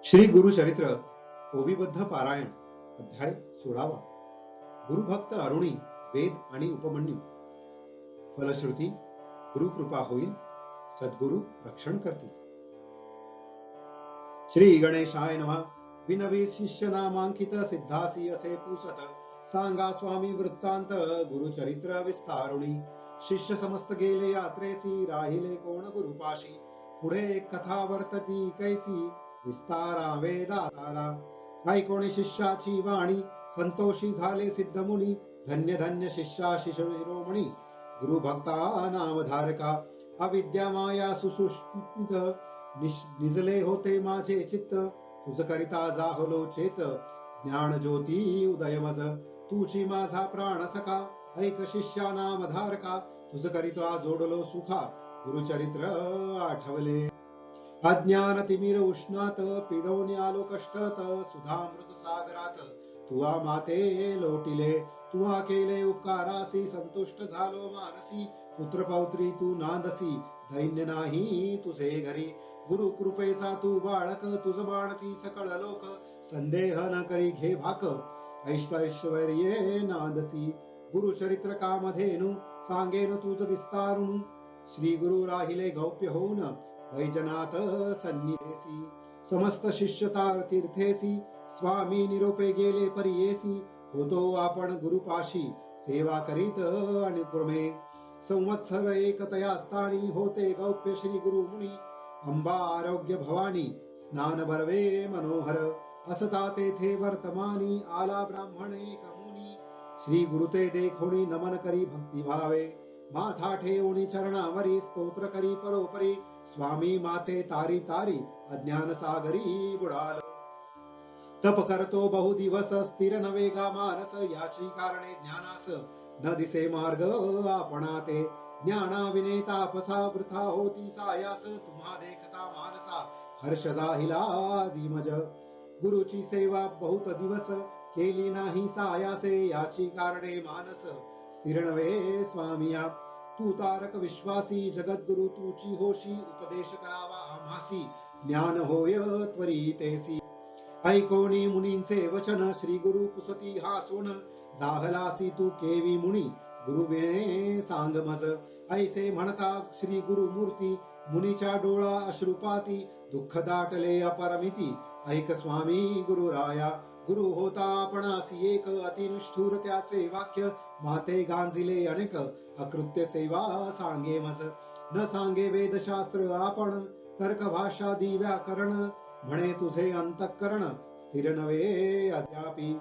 श्री गुरु चरित्र ओविबद्ध पारायण अध्याय 16. गुरुभक्त अरुणी वेद आणि उपमन्यू. फलश्रुती गुरुकृपा होईल, सद्गुरु रक्षण करतील. श्री गणेशाय नमः. विनवी शिष्य नामांकित सिद्धासी असे पुसत, सांगा स्वामी वृत्तांत गुरुचरित्र विस्तारुणी. शिष्य समस्त गेले यात्रेसी, राहिले कोण गुरुपाशी. पुढे कथा वर्तती कैसी, विस्तारा वेदाला. ऐकोणी शिष्याची वाणी, संतोषी झाले सिद्धमुनी. धन्य धन्य शिष्या शिशिरोमणी, गुरुभक्ता नामधारका. अविद्या माया सुसुष्टित, निजले होते माझे चित्त. तुझ करिता जाहलो चेत, ज्ञान ज्योती उदयमज. तुची माझा प्राण सखा, ऐक शिष्या नामधारका. तुझ करिता जोडलो सुखा, गुरुचरित्र आठवले. अज्ञान तिमिर उष्णात, पिढवून आलो कष्टात. सुधामृत सागरात तुआ माते लोटिले. तुआ केले उपकारासी, संतुष्ट झालो मानसी. पुत्र पौत्री तू नांदसी, दैन्य नाही तुझे घरी. गुरु कृपेचा तू बाळक, तुझ बाणती सकळ लोक. संदेह न करी घे भाक, ऐश्वर्ये नांदसी. गुरुचरित्र कामधेनु, सांगेन तुझ विस्तारून. श्री गुरु राहिले गौप्य होऊन, वैजनाथ सन्निधेसी. समस्त शिष्यता तीर्थेसी, स्वामी निरोपे गेले परियेसी. होतो आपण गुरुपाशी, सेवा करीत अनुक्रमे. संवत्सर एक तयास्थानी, होते गौप्य श्री गुरु मुनी. अंबा आरोग्य भवानी, स्नान बर्वे मनोहर. असता तेथे वर्तमानी, आला ब्राह्मण एक मुनी. श्री गुरुते देखोणी नमन करी भक्तिभावे. माथा ठेवणी चरणावरी, स्तोत्र करी परोपरी. स्वामी माते तारी तारी, अज्ञान सागरी बुडालो. तप करतो बहु दिवस, स्थिर नवेगा मानस. याची कारणे ज्ञानास, न दिसे मार्ग आपणाते. ज्ञानाविने तापसा, वृथा होती सायास. तुम्हा देखता मानसा, हर्ष जाहिला धीमज. गुरुची सेवा बहुत दिवस, केली नाही सायासे. याची कारणे मानस, स्थिर नवे स्वामिया. तू तारक विश्वासी, जगद्गुरु तुची होशी. उपदेश करावा आम्हासी, ज्ञान होय त्वरितेसी. ऐकोनी मुनींचे वचन, श्री गुरु पुसती हासून. जाहलासी तू केवी मुनी, गुरु विणे सांग मज. ऐसे म्हणता श्री गुरु मूर्ती, मुनीच्या डोळा अश्रुपाती. दुःख दाटले अपरमिती, ऐक स्वामी गुरु राया. गुरु होता आपणासी एक, अतिनिष्ठुर त्याचे वाक्य. माते गांजिले अनेक, अकृत्य सेवा सांगे मज. न सांगे वेदशास्त्र आपण, तर्क भाषा व्याकरण. म्हणे तुझे अंतःकरण, स्थिर नवे अद्यापि.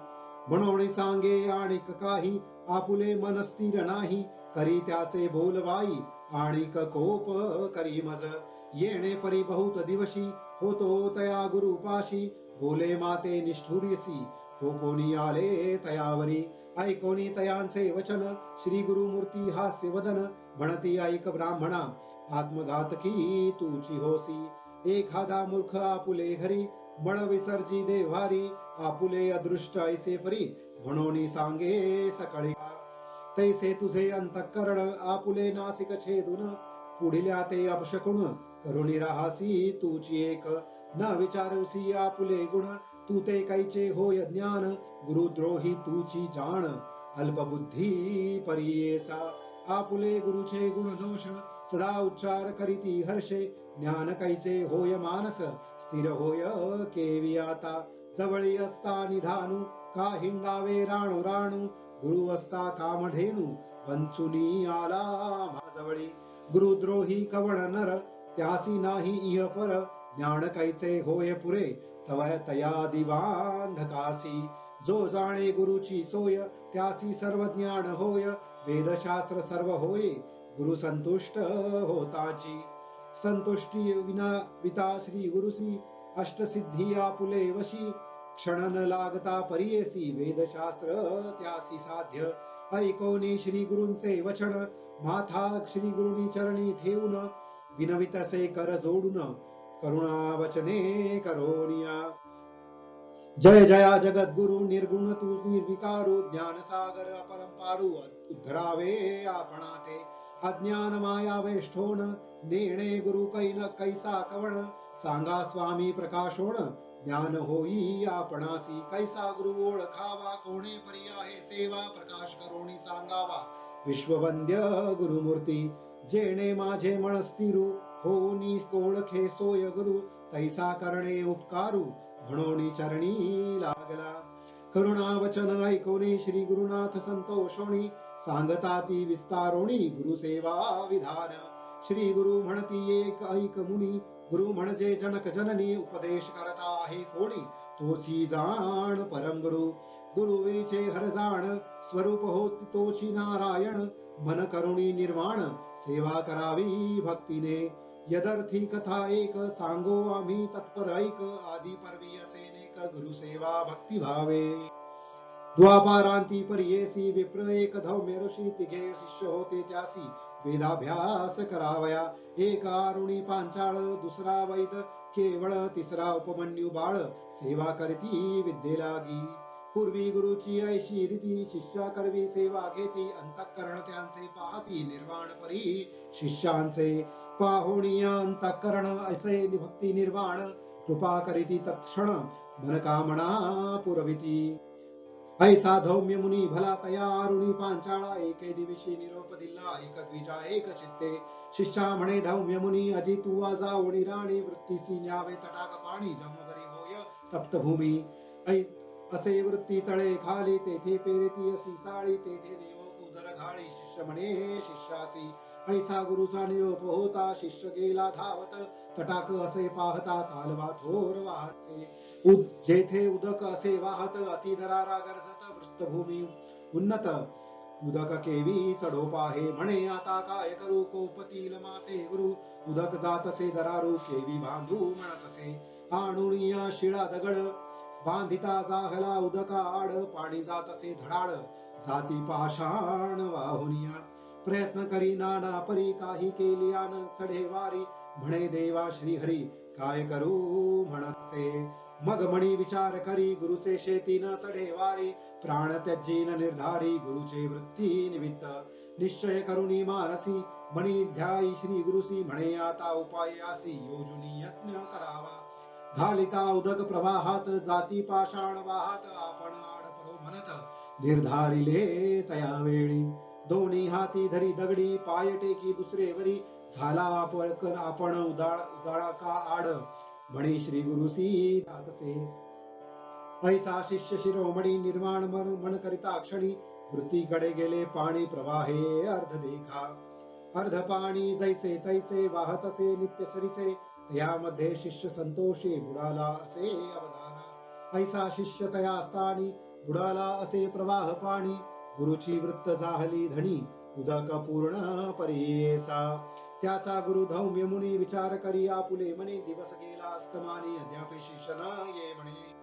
म्हणून सांगे आणिक काही, आपुले मन स्थिर नाही. करी त्याचे बोलवाई, आणिक कोप करी मज. येणे परी बहुत दिवशी, होतो तया गुरुपाशी. बोले माते निष्ठुरीसी, तो कोणी आले तयावरी. ऐकोनी तयांचे वचन, श्री गुरुमूर्ती हास्य वदन. म्हणती ऐक ब्राह्मणा, आत्मघातकी तुची होसी. एखादा मूर्ख आपुले घरी, मळ विसर्जी देव्हारी. आपुले अदृष्ट ऐसे परी, म्हणून सांगे सकाळी. तैसे तुझे अंतःकरण, आपुले नासिक छेदून. पुढिल्या ते अपशकुन, करुणी राहासी तुची एक. न विचारूसी आपुले गुण, तू ते कैचे होय ज्ञान. गुरुद्रोही तुची जाण, अल्पबुद्धी परियेसा. आपुले गुरुचे गुण दोष, सदा उच्चार करीती हर्षे. ज्ञान कैचे होय मानस, स्थिर होय केवी आता. जवळी असता निधानू, का हिंडावे राणू राणू. गुरु असता कामधेनू, पंचुनी आला माझवळी. गुरुद्रोही कवण नर, त्यासी नाही इह पर. ज्ञान कैचे होय पुरे, तवय तया दिवांधकासी. जो जाणे गुरुची सोय, त्यासी सर्व ज्ञान होय. वेदशास्त्र सर्व होय, गुरु संतुष्ट होताची. संतुष्टी विना विता श्री गुरुसी, अष्टसिद्धी आपुले वशी. क्षण न लागता परियेसी, वेदशास्त्र त्यासी साध्य. ऐकोनी श्री गुरूंचे वचन, माथा श्री गुरुनी चरणी ठेवून. विनवितसे कर जोडून, करुणा वचने करोनिया. जय जया जगद्गुरु, निर्गुण तू निर्विकारू. ज्ञान सागर अपरंपारू, उद्धरावे आपणाते. अज्ञान माया वेष्ठोन, नेणे गुरु कैन कैसा कवण. सांगा स्वामी प्रकाशोण, ज्ञान होई आपणासी कैसा गुरु ओळखावा कोणे परी आहे सेवा प्रकाश करोणी सांगावा विश्ववंद्य गुरुमूर्ती जेणे माझे मन स्थिरू होऊनी ओळखे सोय गुरु तैसा करणे उपकारू म्हणून चरणी लागला करुणा वचन ऐकोनी श्री गुरुनाथ संतोषोणी सांगता ती विस्तारोणी गुरुसेवा विधान श्री गुरु म्हणती एक ऐक मुनी गुरु म्हणजे जनक जननी उपदेश करता आहे कोणी तोची जाण परम गुरु गुरुविरीचे हर जाण स्वरूप होती तोची नारायण मन करुणी निर्वाण सेवा करावी भक्तीने यदर्थी कथा एक सांगो आम्ही तत्पर ऐक आदी पर्वी असे नेक गुरुसेवा भक्ती भावे द्वापारांती पर्येसी विप्र एक धौम्य ऋषी तिघे शिष्य होते त्यासी वेदाभ्यास करावया एक आरुणी पांचाळ दुसरा वैद केवळ तिसरा उपमन्यू बाळ सेवा करती विद्ये लागी पूर्वी गुरुची ऐशी रीती शिष्या करवी सेवा घेती अंतःकरण त्यांचे पाहती निर्वाण परी शिष्यांचे पाहुणिया अंतःकरण असे भक्ती निर्वाण कृपा करीती तत्क्षण मनकामना पुरविती ऐसा धौम्य मुनी भला तया अरुणी पांचाळा एके दिवशी निरोप दिला एक द्विजा एक चित्ते शिष्या म्हणे धौम्य मुनी अजी तू जाऊणी राणी वृत्तीसी न्यावे तटाक पाणी जमवरी होय तप्तभूमी असे वृत्ती तळे खाली तेथे पेरती असी साळी तेथे नियोग उदर घाळी शिष्य म्हणे शिष्यासी ऐसा गुरुचा निरोप होता शिष्य गेला धावत तटाक असे पाहता कालवा थोर वाहते जेथे उदक असे वाहत अति दरारा गरजत वृत्तभूमी उन्नत उदक केवी चढोप आहे म्हणे आता काय करू कोपतील माते गुरु उदक जात असे दरारू केवी बांधू म्हणत असे आणुनिया शिळा दगड बांधिता जाहला उदका आड पाणी जात असे धडाड जाती पाषाण वाहुनिया प्रयत्न करी नाना परी काही केलियान चढे वारी म्हणे देवा श्रीहरी काय करू म्हणसे मग म्हणी विचार करी गुरुचे शेती न चढे वारी प्राण त्याजीन निर्धारी गुरुचे वृत्ती निमित्त निश्चय करुणी मानसी म्हणी ध्याई श्री गुरुसी म्हणे आता उपायासी योजुनी यत्न करावा घालिता उदक प्रवाहात जाती पाषाण वाहात आपण आडपरो म्हणत निर्धारिले तया वेळी दोन्ही हाती धरी दगडी पाय टेकी दुसरे वरी झाला आपण उदाळा का आड म्हणे श्री गुरुसी जातसे ऐसा शिष्य शिरोमणी निर्माण मन करिता क्षणी वृत्तीकडे गेले पाणी प्रवाहे अर्ध देखा अर्ध पाणी जैसे तैसे वाहत असे नित्य सरिसे यामध्ये शिष्य संतोषे बुडाला असे अवधाना ऐसा शिष्य तया स्थानी बुडाला असे प्रवाह पाणी गुरुची वृत्त जाहली धनी उदक पूर्ण परियेसा त्याचा गुरु धौम्य मुनी विचार करी आपुले म्हणे दिवस गेला अस्तमानी अद्यापि शिष्य न ये म्हणे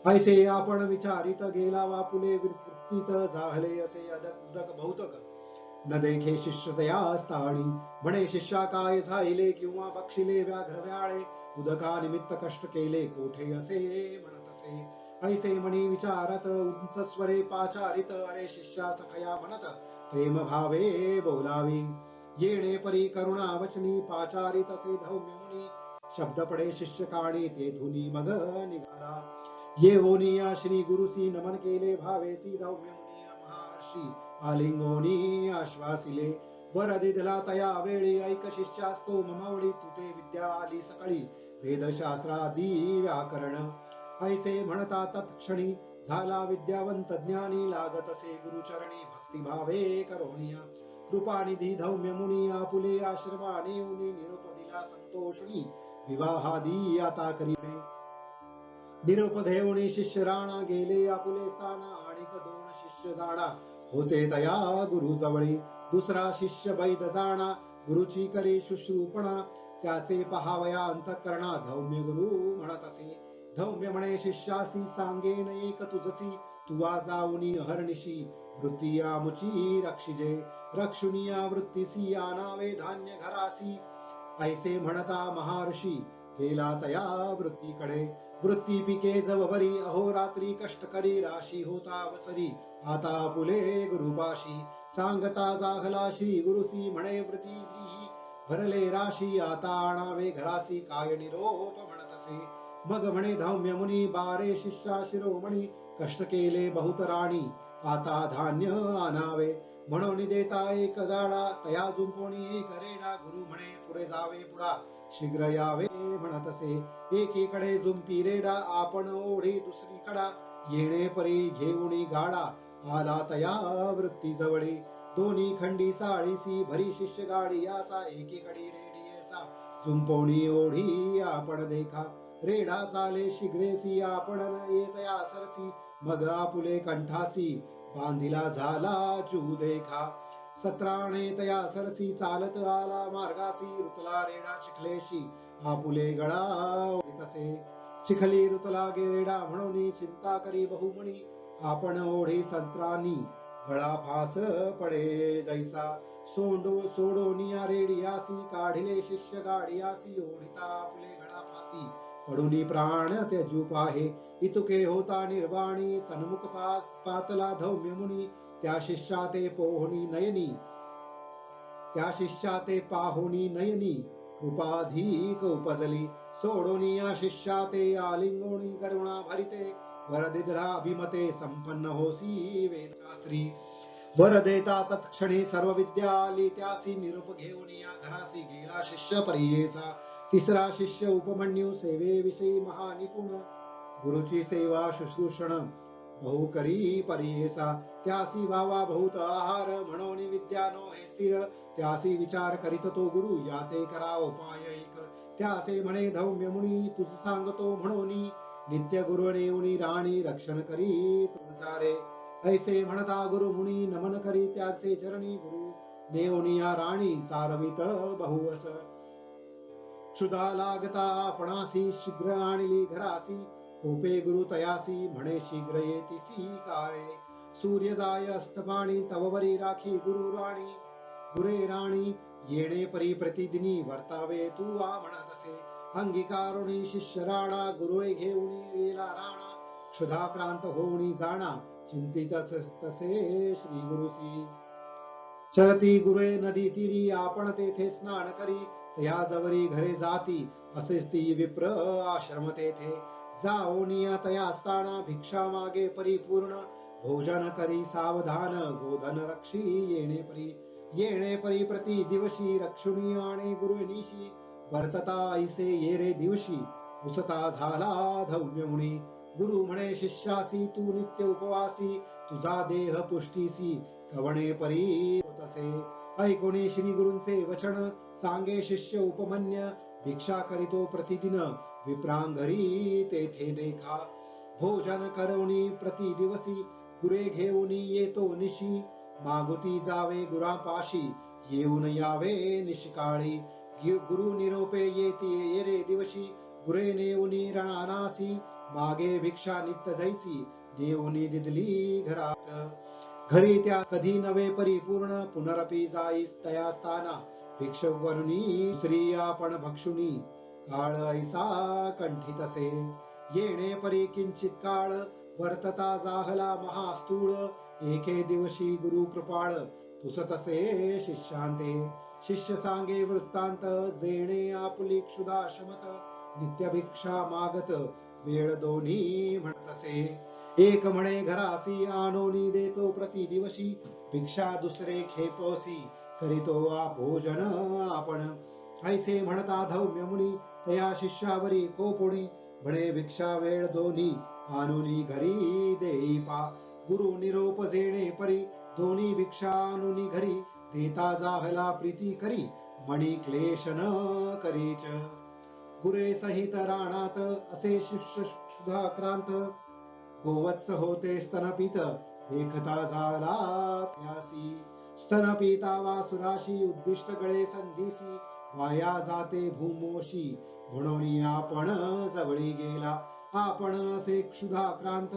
ऐसे आपण विचारित गेला वापुले वृत्तीत जाहले असे उदक बहुतक न देखे शिष्य तया स्थानी म्हणे शिष्या काय झाले किंवा बक्षिले व्याघ्र व्याळे उदका निमित्त कष्ट केले कोठे असे म्हणत असे ऐसे म्हणी विचारत उंच स्वरे पाचारित अरे शिष्या सखया म्हणत प्रेम भावे बोलावी येणे परी करुणा वचनी पाचारित असे धौम्य मुनी शब्द पडे शिष्य काणी तेथुनी मग निघाला येवोनिया श्री गुरुसी नमन केले भावेसी धौम्य मुनी महर्षी आलिंगोनी आश्वासिले वर दिधला तया वेळी ऐक शिष्यास्तो ममवळी तुते विद्या आली सकळी वेदशास्त्रादी व्याकरण ऐसे म्हणता तत्क्षणी झाला विद्यावंत ज्ञानी लागत असे गुरुचरणी भक्तिभावे करोनिया कृपानिधी धौम्य मुनी आपुले आश्रमाने उनी निरोप दिला संतोषणी विवाहादी आता करीने निरोप घेऊन शिष्य राणा गेले आपुले स्थाना आणिक दोन शिष्य जाणा होते तया गुरु जवळी दुसरा शिष्य वैद जाणा गुरुची करी शुश्रूपणा त्याचे पहावया अंतःकरणा धौम्य गुरु म्हणत असे धौम्य म्हणे शिष्यासी सांगेन एक तुझसी तुवा जाऊनी अहर्निशी वृत्ती आमुची रक्षिजे रक्षुनिया वृत्तीसी आनावे धान्य घरासी ऐसे म्हणता महर्षी गेला तया वृत्तीकडे वृत्ती पिके जवबरी अहोरात्री कष्ट करी राशी होता वसरी आता पुले गुरुपाशी सांगता जाहला श्री गुरुसी म्हणे वृत्ती भरले राशी आता आणावे घरासी काय निरोप म्हणत असे मग म्हणे धौम्य मुनी बारे शिष्या शिरोमणी कष्ट केले बहुतराणी आता धान्य आणावे म्हणून देता एक गाडा तया जुंपोणी एक रेडा गुरु म्हणे पुढे जावे पुढा शीघ्र यावे म्हणत असे एकीकडे जुंपी रेडा आपण ओढी दुसरीकडा येणे परी घेऊनी गाडा आला तया वृत्ती जवळी दोन्ही खंडी साळीसी भरी शिष्य गाडी यासा एकीकडे रेडी येसा जुंपोणी ओढी आपण देखा रेडा चाले शीघ्रेसी आपण येतया सरसी मग आपुले कंठासी बांधिला झाला चू देखा सत्राणे तया सरसी चालत आला मार्गासी रुतला रेडा चिखलेशी आपुले गळा तसे चिखली रुतला गेरेडा म्हणून चिंता करी बहुमणी आपण ओढी संत्रानी गळा फास पडे जैसा सोडोनिया रेडियासी काढिले शिष्य गाडियासी ओढिता आपुले गळा फासी पडुनी प्राण त्यजू पाहे इतुके होता निर्वाणी सन्मुख पातला धौम्य मुनी त्या शिष्या ते पाहोनी नयनी कृपाधिक उपजली सोडोनी या शिष्या ते आलिंगोणी करुणा भरिते वर दिधरा अभिमते संपन्न होसी वेदशास्त्री वर देता तत्क्षणी सर्व विद्या आली त्यासी निरूप घेऊन या घरासी गेला शिष्य परियेसा तिसरा शिष्य उपमन्यू सेवेविषयी महानिपुण गुरुची सेवा शुश्रूषण बहु करी परियेसा त्यासी वावा बहुत आहार म्हणून विद्या नो हे स्थिर त्यासी विचार करीत तो गुरु याते करा उपाय एक त्यासे म्हणे धौम्य मुनी तुझ सांगतो म्हणून नित्य गुरु नेऊनी राणी रक्षण करी तुमचारे ऐसे म्हणता गुरु मुनी नमन करी त्याचे चरणी गुरु नेऊनी या राणी चारवित बहुवस क्षुधा लागता आपणासी शीघ्र आणली घरासी कोपे गुरु तयासी म्हणे शीघ्र येतीसी काय सूर्य जाय अस्तपाणी तववरी राखी गुरु राणी गुरे राणी येणे परी प्रतिदिनी वर्तावे तू म्हणत असे अंगीकारुणी शिष्य राणा गुरुळे घेऊनी गेला राणा क्षुधाक्रांत होऊनी जाणा चिंतित तसे श्री गुरुसी चरती गुरे नदी तीरी आपण तेथे स्नान करी त्या जवरी घरे जाती असेच ती विप्र आश्रम तेथे जाओनिया तया स्थाना भिक्षा मागे परिपूर्ण भोजन करी सावधान गोधन रक्षी येणे परी प्रति दिवशी रक्षुणी आणि गुरुनिशी वर्तता ऐसे येरे दिवशी उसता झाला धौम्य मुनी गुरु म्हणे शिष्यासी तू नित्य उपवासी तुझा देह पुष्टीसी कवणे परी होतसे ऐकोणी श्री गुरूंचे वचन सांगे शिष्य उपमन्य भिक्षा करीतो प्रतिदिन विप्रांगरी तेथे देखा भोजन करवणी प्रति दिवसी गुरे घेऊनी येतो निशी मागुती जावे गुरापाशी येऊन यावे निष्काळी गुरु निरोपे येती येरे दिवशी गुरे नेऊनी रणानासी मागे भिक्षा नित्य जैसी देऊनी दिदली घरात घरी त्या कधी नवे परिपूर्ण पुनरपी जाईस तया स्थाना भिक्षुक वरुनी श्री आपण भक्षुनी काळ ऐसा कंठितसे येणे परी किंचित काळ वर्तता जाहला महास्तूळ एके दिवशी गुरु कृपाळ पुसतसे शिष्यांते शिष्य सांगे वृत्तांत जेणे आपुली क्षुधा शमत नित्य भिक्षा मागत वेळ दोन्ही म्हणतसे एक म्हणे घरासी आणोनी देतो प्रति दिवशी भिक्षा दुसरे खेपोसी करीतो भोजन आपण ऐसे म्हणता धौम्य मुनी तया शिष्यावरी कोपुणी म्हणे भिक्षा वेळ दोन्ही आणुनी घरी देई पा गुरु निरोप जेणे परी दोन्ही भिक्षा आणुनी घरी देता जाहला प्रीती करी मणी क्लेश न करीच गुरे सहित राणात असे शिष्य सुधाक्रांत गोवत्स होते स्तनपित देखता झाला त्यासी स्तनपिता वासुराशी उद्दिष्ट गळे संधीसी वाया जाते भूमोशी म्हणून आपण जवळी गेला आपण असे क्षुधाक्रांत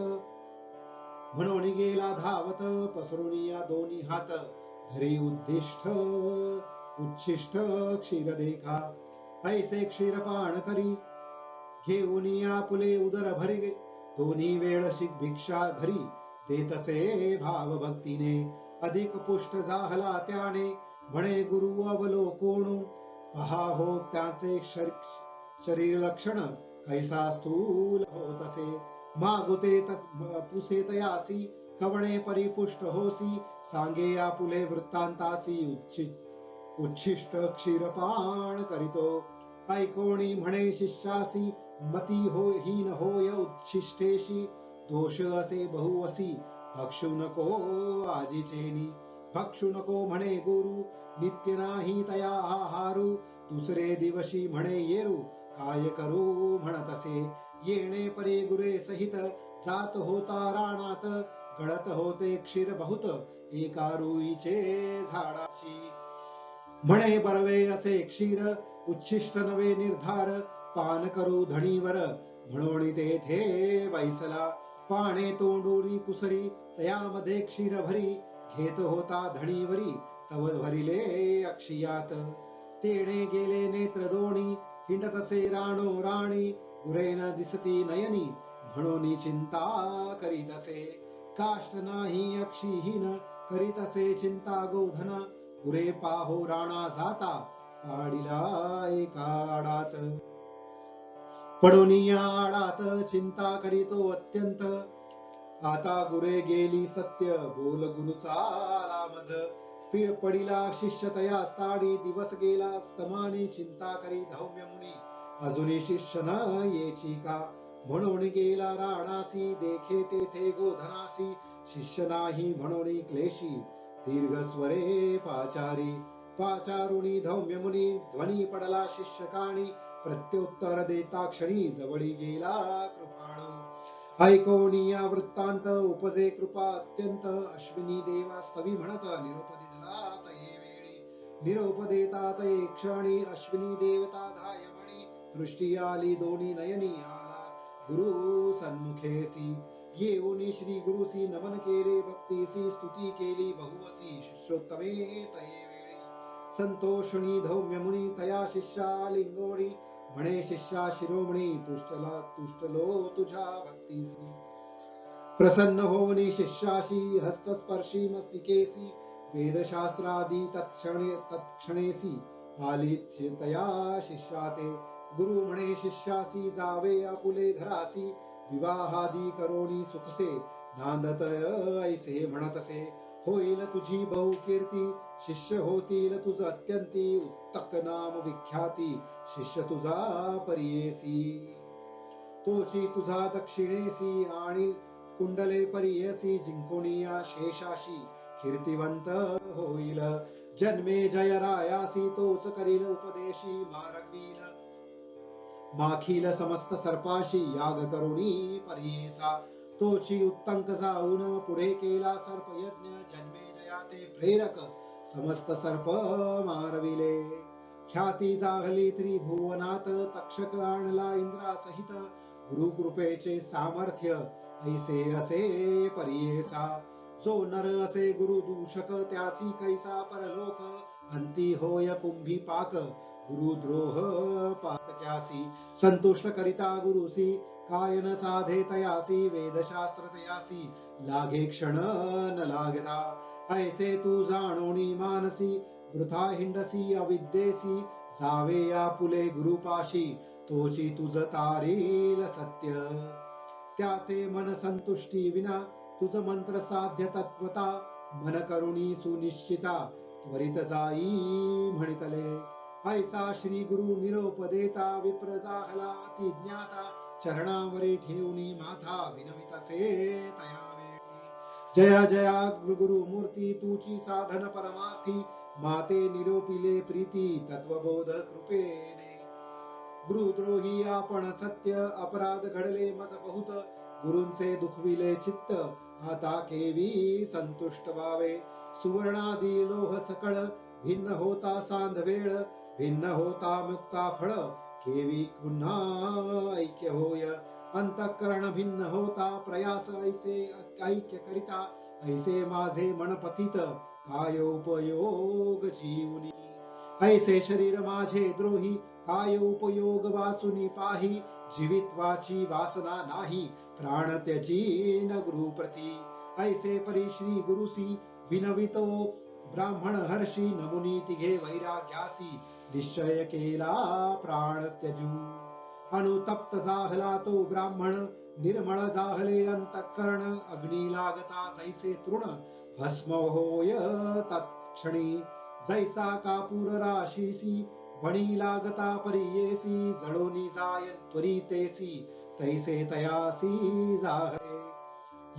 म्हणून गेला धावत पसरून या दोन्ही हात धरी उच्छिष्ट क्षीर देखा ऐसे क्षीरपान करी घेऊन आपुले उदर भरी दोन्ही वेळ भिक्षा घरी देतसे भाव भक्तीने अधिक पुष्ट झाला त्याने म्हणे गुरु अवलोकोणू पहा हो त्याचे शरीर लक्षण कैसा स्थूल होतसे मागुते पुसे तयासी कवणे परिपुष्ट होसी सांगे आपुले वृत्तांतासी उच्छिष्ट क्षीरपान करीतो ऐकोणी म्हणे शिष्यासी मती हो हीन होय उच्छिष्टेशी दोष असे बहुवसी भक्षु नको आजीचेनी भक्षु नको म्हणे गुरु नित्य नाही तया आहारू दुसरे दिवशी म्हणे येरू काय करू म्हणतसे येणे परे गुरे सहित जात होता राणात गळत होते क्षीर बहुत एका रुईचे झाडाशी म्हणे बरवे असे क्षीर उच्छिष्ट नवे निर्धार पान करू धणीवर म्हणून तेथे बैसला पाणे तोंडोरी कुसरी तयामध्ये क्षीर भरी घेत होता धणीवरी तव भरिले अक्षियात तेणे गेले नेत्र दोणी हिंडतसे राणो राणी गुरेन दिसती नयनी म्हणून चिंता करीतसे काष्ट नाही अक्षीहीन करीतसे चिंता गोधना गुरे पाहो राणा जाता पाडिला एका आडात पडोनी आडात चिंता करीतो अत्यंत आता गुरे गेली सत्य बोल गुरुचा रामज पडिला शिष्य तया स्थाडी दिवस गेला स्तमाने चिंता करी धौम्य मुनी अजुनी शिष्य न येची का म्हणून गेला राणासी देखे तेथे गोधनासी शिष्य नाही म्हणून क्लेशी दीर्घ स्वरे पाचारी पाचारुणी धौम्य मुनी ध्वनी पडला शिष्यकाणी प्रत्युत्तर देता क्षणी जवळी गेला कृपाळू ऐकोनिया वृत्तांत उपजे कृपा अत्यंत अश्विनी देवा स्तवी म्हणत निरोप दिला तये वेळी निरोप देता तये क्षणी अश्विनी देवता धायमणी दृष्टी आली दोन्ही नयनी आला गुरु सन्मुखेसी येऊनी श्री गुरुसी नमन केले भक्तीसी स्तुती केली बहुवसी शिष्योत्तमे तये वेळी संतोषणी धौम्य मुनी तया शिष्या लिंगोणी म्हणे शिष्या शिरोमणी तुष्टलो तुझ्या भक्तीसी प्रसन्न होनी शिष्याशी हस्तस्पर्शी मस्तिकेसी वेदशास्त्रादी तत्क्षणेसी आली तया शिष्याते गुरु म्हणे शिष्यासी जावे आपुले घरासी विवाहादी करोनी सुखसे नांदत ऐसे म्हणतसे होईल तुझी बहुकीर्ती शिष्य होतील तुझ अत्यंती उत्तक नाम विख्याती शिष्य तुझा परियेसी तोची तुझा दक्षिणेसी आणि कुंडले परियेसी जिंकोनिया शेषाशी कीर्तिवंत होईल जन्मे जय रायासी तोच करील उपदेशी मारगवील माखील समस्त सर्पाशी याग करुणी परियेसा तोची उत्तंक जाऊन पुढे केला सर्प यज्ञ जन्मे जयाते प्रेरक समस्त सर्प मारविले ख्याती जागली त्रिभुवनात तक्षक आणला इंद्रा सहित गुरुकृपेचे सामर्थ्य ऐसे असे परियेसा जो नर असे गुरु दूषक त्याची कैसा परलोक अंती होय कुंभी पाक गुरुद्रोह पातक्यासी संतुष्ट करिता गुरुसी कायन साधे तयासी वेदशास्त्र तयासी लागे क्षण न लागता ऐसे तू जाणोनी मानसी वृथा हिंडसी अविद्येसी जावे या पुले गुरुपाशी तोची तुझ तारील सत्य त्याचे मन संतुष्टी विना तुझ मंत्र साध्य तत्वता मन करुणी सुनिश्चिता त्वरित जाई म्हणितले ऐसा श्री गुरु निरोप देता विप्र जाहला अति ज्ञाता चरणावरी ठेवणी माथा विनवितसे तया वेळी जया जया गुरु मूर्ती तुची साधन परमार्थी माते निरोपिले प्रीती तत्वबोध कृपेने गुरुद्रोही आपण सत्य अपराध घडले मज बहुत गुरूंचे दुखविले चित्त आता केवी संतुष्ट व्हावे सुवर्णादी लोह सकळ भिन्न होता सांधवेळ भिन्न होता मुक्ता फळ केवी पुन्हा ऐक्य होय अंतःकरण भिन्न होता प्रयास ऐसे ऐक्य करिता ऐसे माझे मन पतित काय उपयोग जीवनी ऐसे शरीर माझे द्रोही काय उपयोग वाचुनी पाही जीवित्वाची वासना नाही प्राण त्याची न गुरुप्रती ऐसे परी श्री गुरुसी विनवितो ब्राह्मण हर्षी नमुनी तिघे वैराग्यासी निश्चय केला प्राण त्यजू अनुतप्त जाहला तो ब्राह्मण निर्मळ जाहले अंतःकरण अग्नी लागता जैसे तृण भस्म होय तत्क्षणी जैसा कापूर राशीसी बणी लागता परियेसी जळोनी जाय त्वरितेसी तैसे तयासी जाहले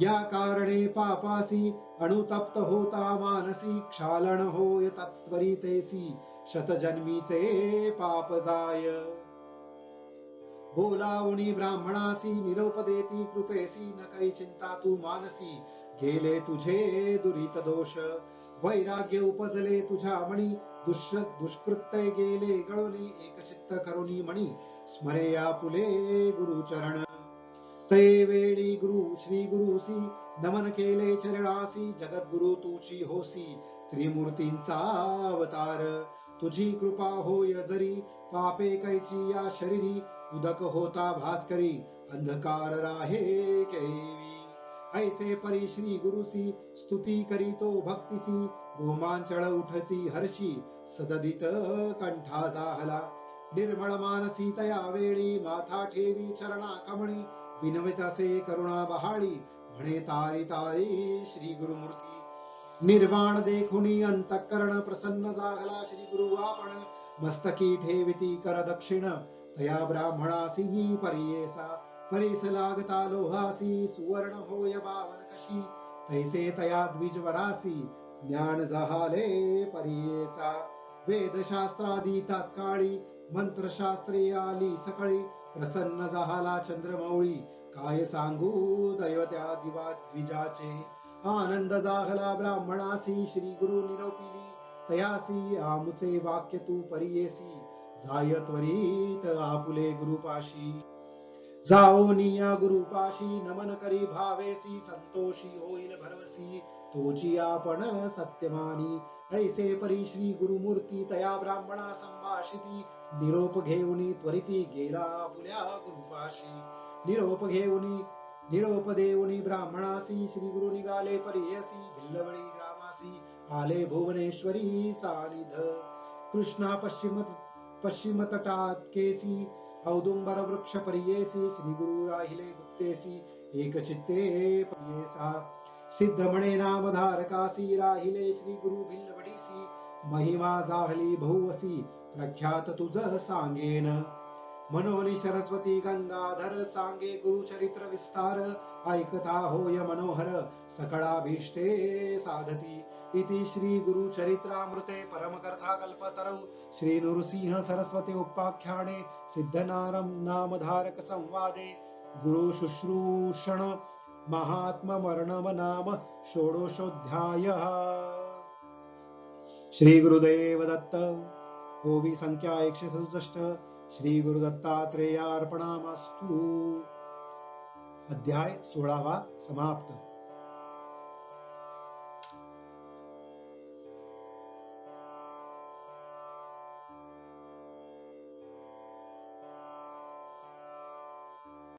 या कारणे पापासी अनुतप्त होता मानसी क्षालन होय तत्त्वरितेसी शतजन्मीचे पाप जाय बोलावणी ब्राह्मणासी निरोप देती कृपेसी न करी चिंता तू मानसी गेले तुझे दुरित दोष वैराग्य उपजले तुझ्या मणी दुष्कृत्य गेले गळोनी एकचित्त करुणी मणी स्मरे आपुले गुरुचरण ते वेळी गुरु श्री गुरुसी नमन केले चरणासी जगद्गुरु तुची होसी त्रिमूर्तींचा अवतार तुझी कृपा होय जरी पापे कैची या शरीरी उदक होता भास्करी अंधकार राहे केवी ऐसे परी श्री गुरुसी स्तुती करीतो भक्तिसी रोमांचळ उठती हर्षी सददित कंठा जाहला निर्मळ मानसी तया वेळी माथा ठेवी चरणा कमळी विनवित असे करुणा बहाळी म्हणे तारी तारी श्री गुरुमूर्ती निर्वाण देखुनी अंतःकरण प्रसन्न जागला श्री गुरु आपण मस्तकी ठेविती कर दक्षिण तया ब्राह्मणासी परियेसा परीस लागता लोहासी सुवर्ण होय बावन कशी तैसे तया द्विजवरासी ज्ञान जहाले परियेसा वेदशास्त्रादी तात्काळी मंत्रशास्त्रे आली सकळी प्रसन्न जहाला चंद्रमौळी काय सांगू दैवत्या दिवा द्विजाचे आनंद जाहला ब्राह्मणासी श्री गुरु निरोपिली तयासी आमुचे वाक्य तू परियेसी जाय त्वरित आपुले गुरुपाशी जाओनिया गुरुपाशी नमन करी भावेसी संतोषी होईल भरवसी तोची आपण सत्यमानी ऐसे परी श्री गुरुमूर्ती तया ब्राह्मणा संभाषिती निरोप घेऊनी त्वरिती गेला आपुल्या गुरुपाशी निरोप देऊनी ब्राह्मणासी श्री गुरु निघाले परियसी भिल्लवळी ग्रामासी आले भुवनेश्वरी सानिध कृष्णा पश्चिम तटात केसी औदुंबर वृक्ष परियेसी श्री गुरु राहिले गुप्तेसी एक चित्ते परियेसा सिद्ध म्हणे नाम धारकासी राहिले श्री गुरु भिल्लवडीसी महिमा जाहली बहुवसी प्रख्यात तुझ सांगेन मनोनी सरस्वती गंगाधर सांगे गुरुचरित्र विस्तार ऐकता होय मनोहर सकळाभीष्टे साधती इति श्री गुरुचरित्रामृते परमकर्ता कल्पतरौ श्री नृसिंह सरस्वती उपाख्याने सिद्धनारम नामधारक संवादे गुरु शुश्रूषण महात्म मरणम नाम षोडशोऽध्यायः। श्री गुरुदेव दत्त। ओवी संख्या 167। श्री गुरुदत्तात्रेयार्पणामस्तु। अध्याय 16 समाप्त।